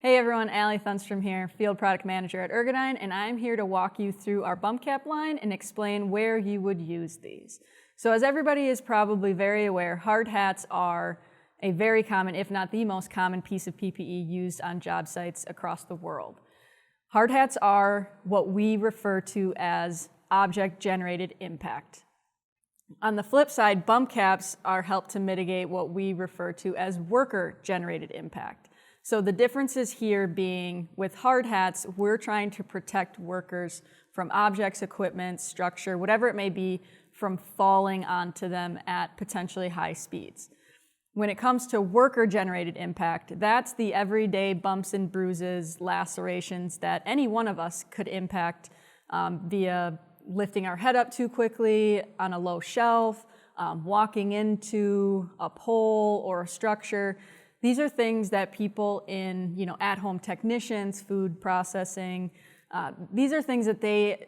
Hey everyone, Allie Thunstrom here, Field Product Manager at Ergodyne, and I'm here to walk you through our bump cap line and explain where you would use these. So as everybody is probably very aware, hard hats are a very common, if not the most common piece of PPE used on job sites across the world. Hard hats are what we refer to as object-generated impact. On the flip side, bump caps are helped to mitigate what we refer to as worker-generated impact. So the differences here being with hard hats, we're trying to protect workers from objects, equipment, structure, whatever it may be, from falling onto them at potentially high speeds. When it comes to worker-generated impact, that's the everyday bumps and bruises, lacerations that any one of us could impact via lifting our head up too quickly on a low shelf, walking into a pole or a structure. These are things that people in, at-home technicians, food processing, these are things that they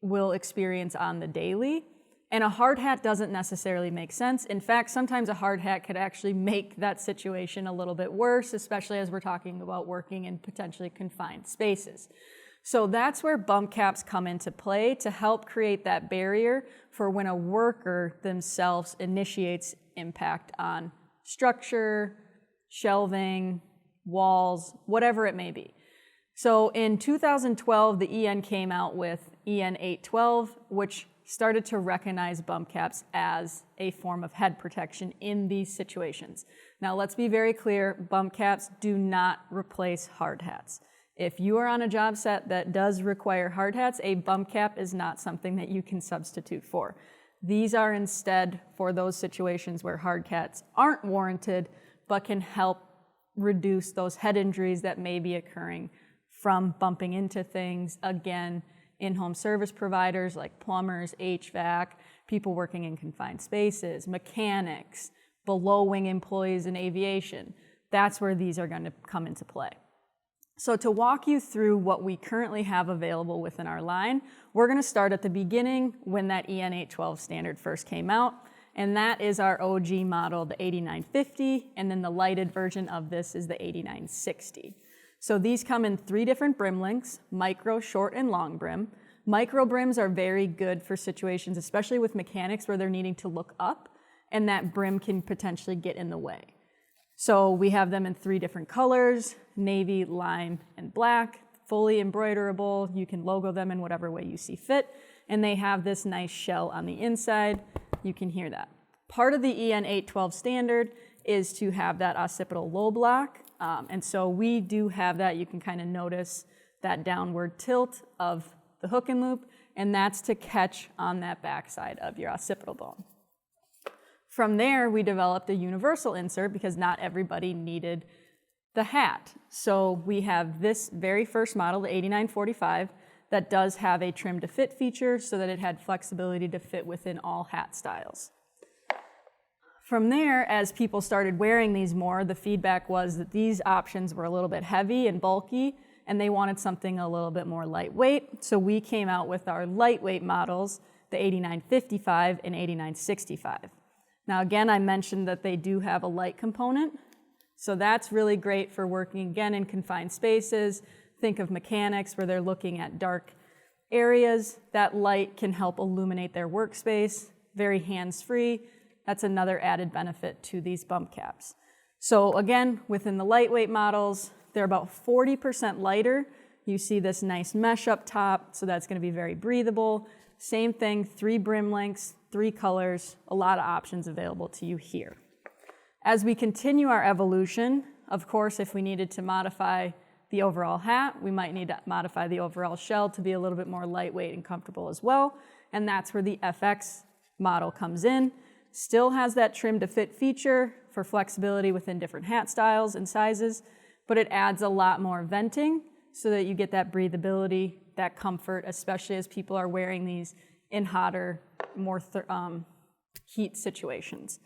will experience on the daily. And a hard hat doesn't necessarily make sense. In fact, sometimes a hard hat could actually make that situation a little bit worse, especially as we're talking about working in potentially confined spaces. So that's where bump caps come into play to help create that barrier for when a worker themselves initiates impact on structure, shelving, walls, whatever it may be. So in 2012, the EN came out with EN 812, which started to recognize bump caps as a form of head protection in these situations. Now let's be very clear, bump caps do not replace hard hats. If you are on a job set that does require hard hats, a bump cap is not something that you can substitute for. These are instead for those situations where hard hats aren't warranted, but can help reduce those head injuries that may be occurring from bumping into things. Again, in-home service providers like plumbers, HVAC, people working in confined spaces, mechanics, below-wing employees in aviation. That's where these are going to come into play. So to walk you through what we currently have available within our line, we're going to start at the beginning when that EN 812 standard first came out. And that is our OG model, the 8950, and then the lighted version of this is the 8960. So these come in 3 different brim lengths: micro, short, and long brim. Micro brims are very good for situations, especially with mechanics where they're needing to look up, and that brim can potentially get in the way. So we have them in 3 different colors: navy, lime, and black, fully embroiderable. You can logo them in whatever way you see fit, and they have this nice shell on the inside. You can hear that. Part of the EN 812 standard is to have that occipital low block, and so we do have that. You can kind of notice that downward tilt of the hook and loop, and that's to catch on that backside of your occipital bone. From there, we developed a universal insert because not everybody needed the hat. So we have this very first model, the 8945, that does have a trim to fit feature so that it had flexibility to fit within all hat styles. From there, as people started wearing these more, the feedback was that these options were a little bit heavy and bulky, and they wanted something a little bit more lightweight. So we came out with our lightweight models, the 8955 and 8965. Now again, I mentioned that they do have a light component, so that's really great for working again in confined spaces. Think of mechanics where they're looking at dark areas. That light can help illuminate their workspace, very hands-free. That's another added benefit to these bump caps. So again, within the lightweight models, they're about 40% lighter. You see this nice mesh up top, so that's going to be very breathable. Same thing, 3 brim lengths, 3 colors, a lot of options available to you here. As we continue our evolution, of course, if we needed to modify the overall hat, we might need to modify the overall shell to be a little bit more lightweight and comfortable as well, and that's where the FX model comes in. Still has that trim to fit feature for flexibility within different hat styles and sizes, but it adds a lot more venting so that you get that breathability, that comfort, especially as people are wearing these in hotter, more heat situations.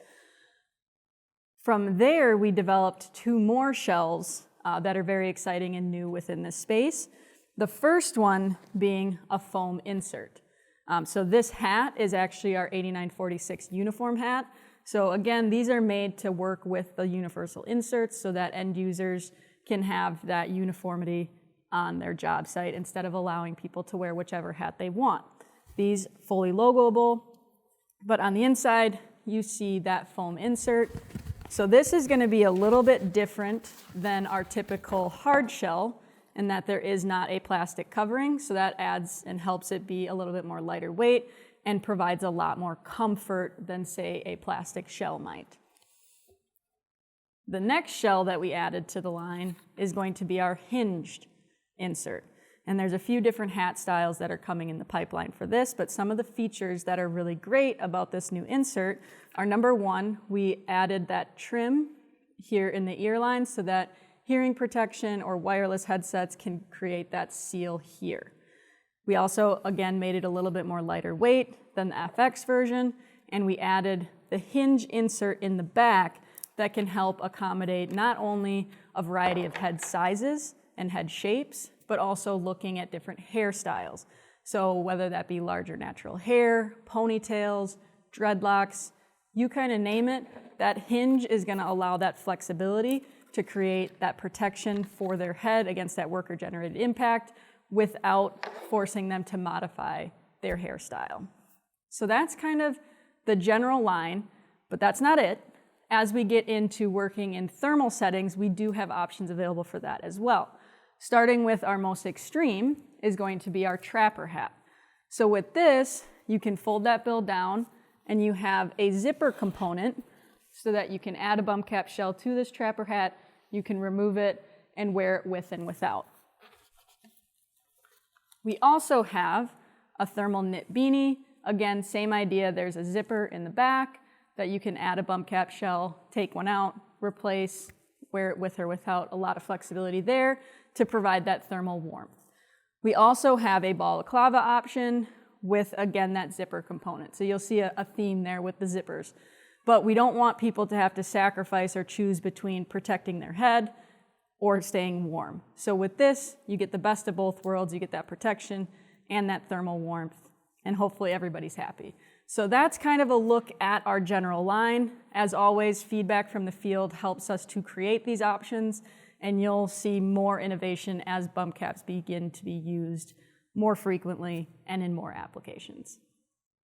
From there, we developed 2 more shells that are very exciting and new within this space. The first one being a foam insert. So this hat is actually our 8946 uniform hat. So again, these are made to work with the universal inserts so that end users can have that uniformity on their job site instead of allowing people to wear whichever hat they want. These fully logoable, but on the inside, you see that foam insert. So this is going to be a little bit different than our typical hard shell in that there is not a plastic covering, so that adds and helps it be a little bit more lighter weight and provides a lot more comfort than, say, a plastic shell might. The next shell that we added to the line is going to be our hinged insert. And there's a few different hat styles that are coming in the pipeline for this, but some of the features that are really great about this new insert are, number one, we added that trim here in the ear line so that hearing protection or wireless headsets can create that seal here. We also, again, made it a little bit more lighter weight than the FX version, and we added the hinge insert in the back that can help accommodate not only a variety of head sizes and head shapes, but also looking at different hairstyles. So whether that be larger natural hair, ponytails, dreadlocks, you kind of name it, that hinge is going to allow that flexibility to create that protection for their head against that worker-generated impact without forcing them to modify their hairstyle. So that's kind of the general line, but that's not it. As we get into working in thermal settings, we do have options available for that as well. Starting with our most extreme is going to be our trapper hat. So with this, you can fold that bill down and you have a zipper component so that you can add a bump cap shell to this trapper hat, you can remove it and wear it with and without. We also have a thermal knit beanie. Again, same idea, there's a zipper in the back that you can add a bump cap shell, take one out, replace, wear it with or without, a lot of flexibility there to provide that thermal warmth. We also have a balaclava option with, again, that zipper component. So you'll see a theme there with the zippers. But we don't want people to have to sacrifice or choose between protecting their head or staying warm. So with this, you get the best of both worlds. You get that protection and that thermal warmth, and hopefully everybody's happy. So that's kind of a look at our general line. As always, feedback from the field helps us to create these options, and you'll see more innovation as bump caps begin to be used more frequently and in more applications.